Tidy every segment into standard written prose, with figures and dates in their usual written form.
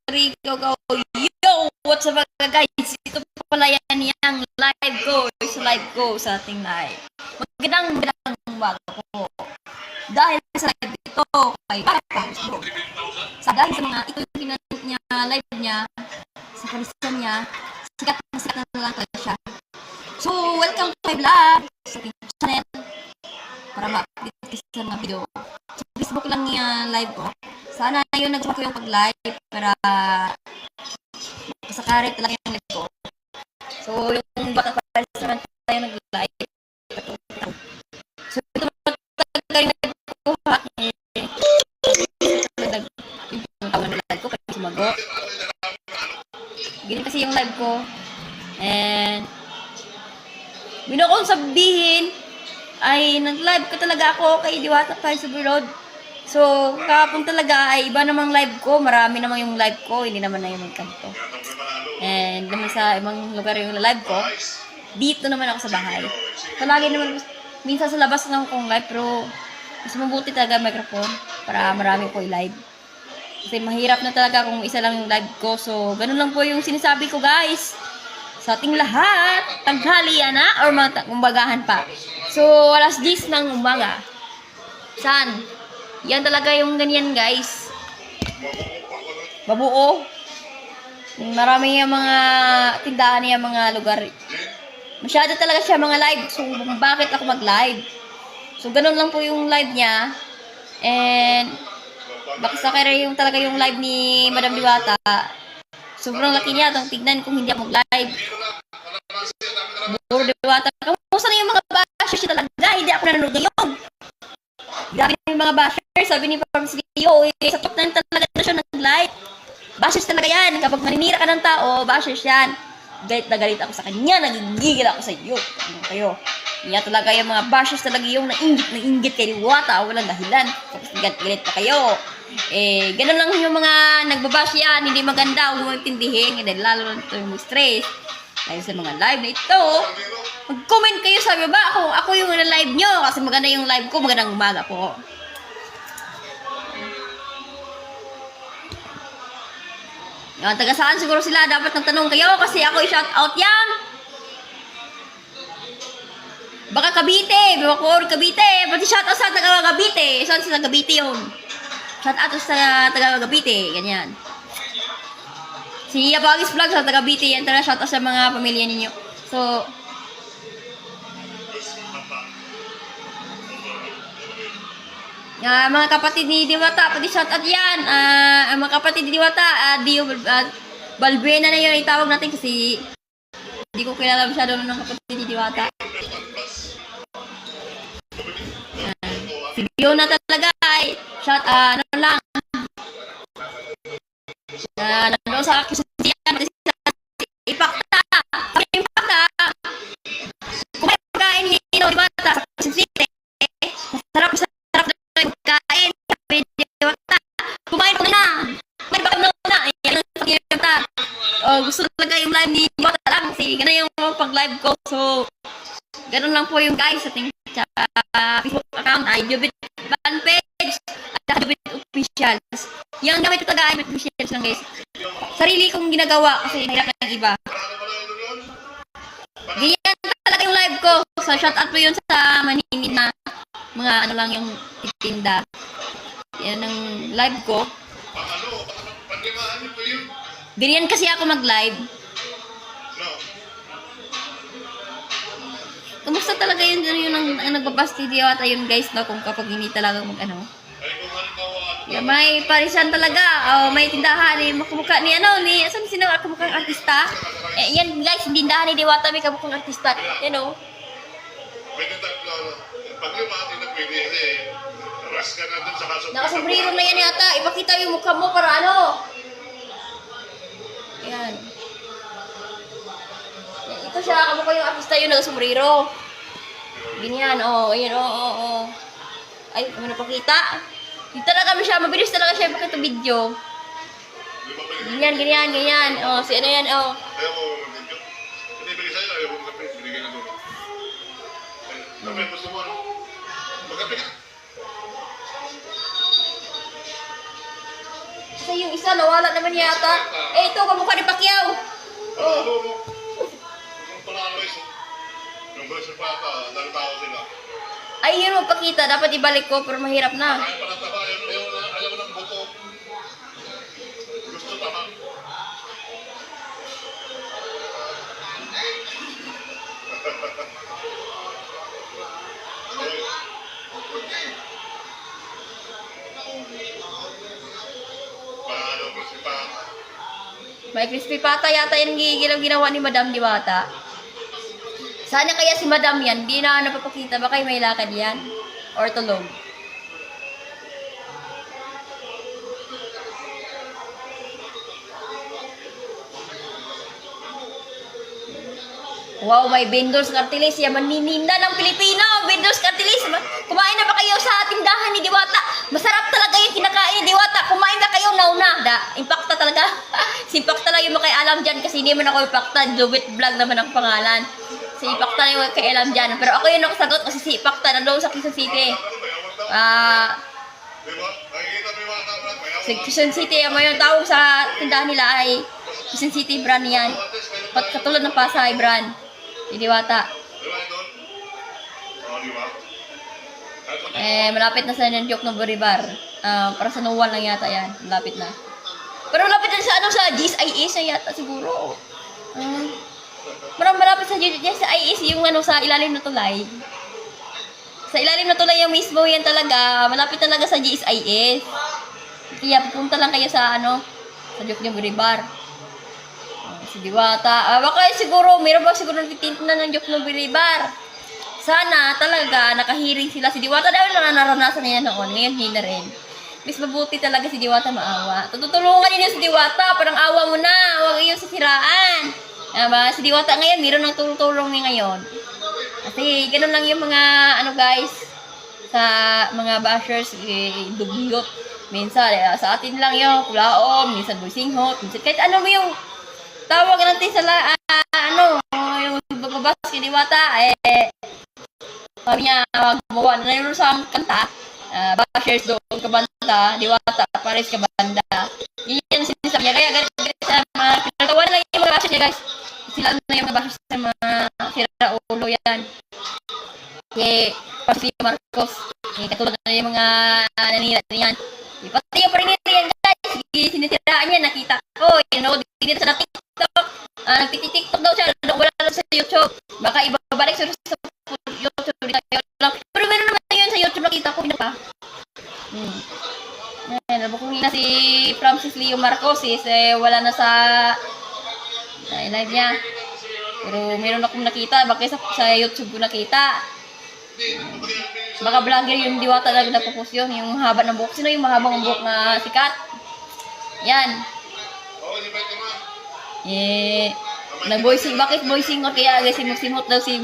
Rico go. Yo! What's up mga guys? Ito pala yan yung live ko. Sa live ko sa ating live. Magandang umaga po. Dahil sa live ito, may sa dahil sa mga ito yung niya, live niya, sa kalisan niya, sikat na lang talaga siya. So, welcome to my vlog sa ating channel. Para ma-update kasi sa mga video. Sa Facebook lang yung live ko. Sana yun nag-join ko yung pag-live para masakarit talaga yung live ko. So, yung baka pa naman tayo nag-live. So, ito talaga yung live ko ha. Yung tawa na live ko kasi sumagot. Ganyan kasi yung live ko. And bino kong sabihin ay nag-live ko talaga ako kay Diwata Fire Super Road. So, kahapon talaga ay iba namang live ko. Marami namang yung live ko. Hindi naman na yung kanto. And naman sa ibang lugar yung live ko. Dito naman ako sa bahay. Palagi naman, minsan sa labas lang akong live. Pero, mas mabuti talaga microphone para marami ko i-live. Kasi mahirap na talaga kung isa lang yung live ko. So, ganun lang po yung sinasabi ko guys. Sa ating lahat, tanghali yan ha? Or umbagahan pa. So, alas 10 ng umaga. Saan? Yan talaga yung ganyan guys. Babuo. Marami yung mga tindahan niya, mga lugar. Masyado talaga siya mga live. So, bakit ako mag-live? So, ganun lang po yung live niya. And, baka sa kaya yung talaga yung live ni Madam Diwata. Sobrang laki niya. Itong tignan kung hindi ako mag-live. Buro Diwata. Kamusta na yung mga bashers talaga? Hindi ako nanonood ngayon. Grabe na yung mga bashers. Sabi ni Parang Leo, sa top 9 talaga na siya nag-live. Bashers talaga yan. Kapag maninira ka ng tao, bashers yan. Galit na galit ako sa kanya. Nagigigil ako sa iyo. Ano kayo? Yan talaga yung mga bashers talaga yung nainggit kay Diwata. Walang dahilan. Tapos galit na kayo. Eh, ganun lang yung mga nagbabash yan. Hindi maganda. Huwag mo intindihin. Dahil lalo lang ito yung stress. Dahil sa mga live na ito, mag-comment kayo sa baba kung ako yung live nyo. Kasi maganda yung live ko. Magandang umaga po. Yung taga saan siguro sila dapat nagtanong kayo kasi ako i-shout out yan. Baka Cavite, Bacor, Cavite. Pati shout out sa taga Cavite. Saan sa Cavite yun? Shout out sa taga Cavite, ganyan. Si Abagis Vlog sa taga Cavite, yan talaga shout out sa mga pamilya ninyo. So, mga kapatid ni Diwata, pati shout out yan. Mga kapatid ni Diwata, Dio Balbuena na yun itawag natin kasi hindi ko kilala masyado ng kapatid ni Diwata. Si Dio na talaga ay shout ano lang. Nandun sa akin sa Ipakta. Ipakta. Kung may pagkain ni Diwata sa City, masarap yung pagkain. Kumain ko na. Kumain ba na? Ayan ang pag-iwata. Gusto talaga yung live ni Diwata lang. Kasi ganun yung pag-live ko. So, ganun lang po yung guys sa ating Facebook account ay Jubit fan page at Jubit officials. Yung gamit ko talaga ay Jubit officials lang guys. Sarili kong ginagawa kasi mahirap ng iba. Ganyan talaga yung live ko. So, shout out po yun sa maningin na mga ano lang yung titinda. Yan ang live ko. Ganyan kasi ako mag-live. Kumusta talaga yun ang nagbabasti Diwata yun guys no kung kapag hindi talaga mag-ano. Yeah, may parisan talaga. May tindahan ni makamukha ni saan sino kamukhang artista? Yan guys, tindahan ni Diwata may kamukhang artista. You know. Pwede tatlo. Pag lumati na pwede kasi ras ka na dun sa kaso. Nakasombrero na yan yata. Ipakita yung mukha mo para ano. Yan. Ito siya, kamukha yung artista yun nakasombrero. Ganyan, ayan, Ay, kami napakita. Dito talaga kami siya, mabilis talaga siya ipakita video. Ganyan. Si ano yan, Ayaw mo mag-video. Hindi, bigay sa'yo. Ayaw mo mag-kape. Binigay na doon. Kape, gusto mo ano? Mag-kape ka. Kasi yung isa nawala naman yata. Eh, ito, kamukha ni Pacquiao. Oh. Yung panaloy, yung version pa ata, dahil tao sila. Ay, yun magpakita. Dapat ibalik ko, pero mahirap na. Kaya pala taba, ayaw ng buto. Gusto tama. Paano mo si Papa? May crispy pata yata yung ginawa ni Madam Diwata. Sana kaya si Madam yan, di na napapakita. Baka may lakad yan. Or tulog. Wow, may vendors cartelis. Yan, manininda ng Pilipino. Vendors cartelis. Kumain na ba kayo sa tindahan ni Diwata? Masarap talaga yung kinakain ni Diwata. Kumain na kayo nauna. Impacta talaga. Si Impacta lang yung makaialam dyan kasi hindi man ako Impacta. Jubit Vlog naman ang pangalan. Si Impacta lang yung makaialam dyan. Pero ako yung nakasagot kasi si Impacta nandoon sa Quezon City. Diba? Nakikita mo yung mga kamera, may Sa Quezon City, yung tawag sa tindahan nila ay Quezon City brand yan. Katulad ng Pasay brand. Ni Diwata. Diba doon? Oo, diba? Malapit na sa Nandiok ng Buribar. Para sa Nuwan lang yata yan. Malapit na. Pero malapit na sa sa GSIS na yata siguro. Malapit sa GSIS yung sa ilalim na tulay. Sa ilalim na tulay yung mismo yan talaga. Malapit talaga sa GSIS. Kaya pupunta lang kayo sa sa Nandiok ng Buribar. Si Diwata. Baka siguro, mayroon ba siguro na ng Nandiok ng Buribar. Sana talaga nakahiring sila si Diwata dahil naranasan niya noon. Ngayon hindi na rin. Mas mabuti talaga si Diwata maawa. Tutulungan niyo si Diwata. Parang awa mo na. Huwag yung sisiraan. Si Diwata ngayon, mayroon ng tulong niya ngayon. Kasi ganun lang yung mga guys sa mga bashers dugyot. Minsan sa atin lang yung kulaom, minsan businghot, minsan kahit ano mo yung tawag natin sa yung bababas kay Diwata sabi niya gumawa na yun sa kanta bashers doon kabanda Diwata pares kabanda yun yung sinasabi niya kaya galit sa mga pinatawa lang yung mga bashers niya guys sila na yung mga bashers sa mga sira ulo yan kaya pati Marcos katulad na yung mga nanira niyan pati yung parinira yan guys sinisiraan niya nakita ko dito sa TikTok nagtitiktok daw siya wala lang sa YouTube baka ibabalik sa YouTube lang pero meron naman yun sa YouTube nakita ko pinapa nabukong na si Francis Leo Marcos wala na sa live niya pero meron akong nakita baka sa YouTube ko nakita baka vlogger yung Diwata lang napopost yun yung haba ng buhok sino yung mahabang buhok na sikat yan nag-voicing, bakit voicing ko kaya guys, simot daw si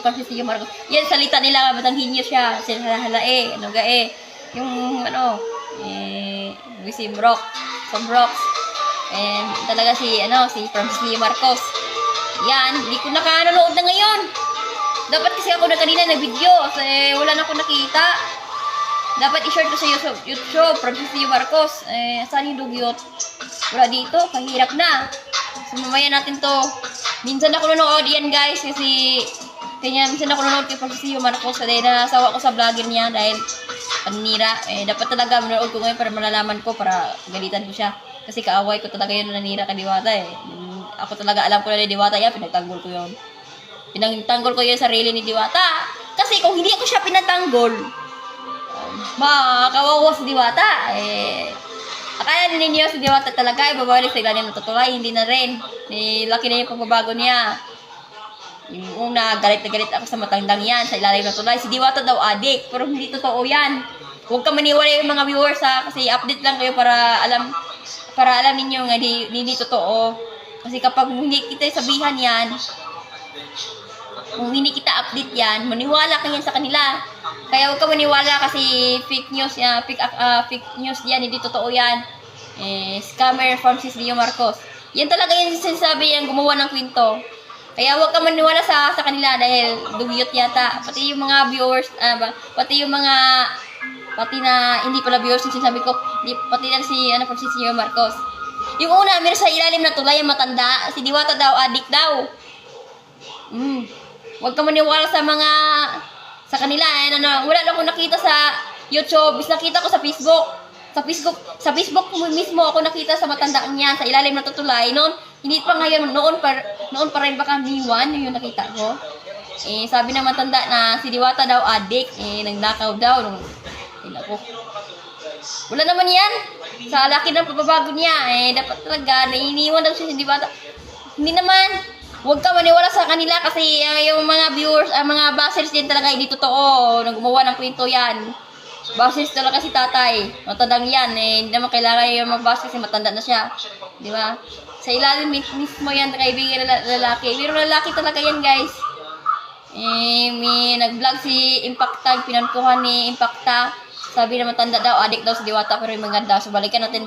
Francis Leo Marcos. Yan, salita nila, matanghinyo siya, halae, yung si Brock, from Brocks. And talaga si Francis Leo Marcos. Yan, hindi ko nakanonood na ngayon. Dapat kasi ako na kanina na video, kasi wala na ako nakita. Dapat i-share ko sa YouTube, Francis Leo Marcos. Saan yung dugyot? Wala dito, kahirap na. So, mamaya natin to. Minsan ako nanonood yan guys, kasi minsan ako nanonood kay Francis Leo Marcos dahil nasawa ko sa vlogger niya dahil paninira. Dapat talaga manonood ko ngayon para malalaman ko, para galitan ko siya. Kasi kaaway ko talaga yun nanira kay Diwata Ako talaga alam ko na ni Diwata yan, pinagtanggol ko yun. Pinagtanggol ko yung sarili ni Diwata. Kasi kung hindi ako siya pinatanggol, kawawa si Diwata. Akala ninyo si Diwata talaga babalik sa ilalim ng tutulay, hindi na rin. Laki na yung pagbabago niya. Yung una, galit na galit ako sa matandang yan, sa ilalim ng tulay. Si Diwata daw adik, pero hindi totoo yan. Huwag ka maniwala yung mga viewers kasi update lang kayo para alam ninyo nga hindi totoo. Kasi kapag hindi kita sabihan yan, kung hindi kita update yan, maniwala ka yan sa kanila. Kaya huwag ka maniwala kasi fake news yan, hindi totoo yan. Scammer Francis Leo Marcos. Yan talaga yung sinasabi yung gumawa ng kwento. Kaya huwag ka maniwala sa kanila dahil dugyot yata. Pati yung mga viewers, pati yung mga pati na hindi pala viewers yung sinasabi ko, pati na si Francisco Marcos. Yung una, meron sa ilalim na tulay ang matanda, si Diwata daw, adik daw. Huwag ka maniwala sa kanila, wala lang akong nakita sa YouTube, bis nakita ko sa Facebook. Sa Facebook mismo ako nakita sa matandaan niyan, sa ilalim na tutulay. Noon, hindi pa ngayon, noon pa rin baka niwan yung nakita ko. Sabi ng matanda na si Diwata daw adik, nagnakaw daw. Wala naman yan. Sa laki ng pababago niya, dapat talaga, nainiwan daw siya si Diwata. Hindi naman. Huwag ka maniwala sa kanila kasi yung mga viewers, mga bashers din talaga hindi totoo. Nang gumawa ng kwento yan. Bashers talaga si tatay. Matandang yan. Hindi naman kailangan yung mag-bashers kasi matanda na siya. Di ba? Sa ilalim mismo yan, kaibigan lalaki. Pero lalaki talaga yan, guys. May nag-vlog si Impacta, pinankuhan ni Impacta. Sabi na matanda daw, adik daw si Diwata, pero yung maganda. So, balikan natin.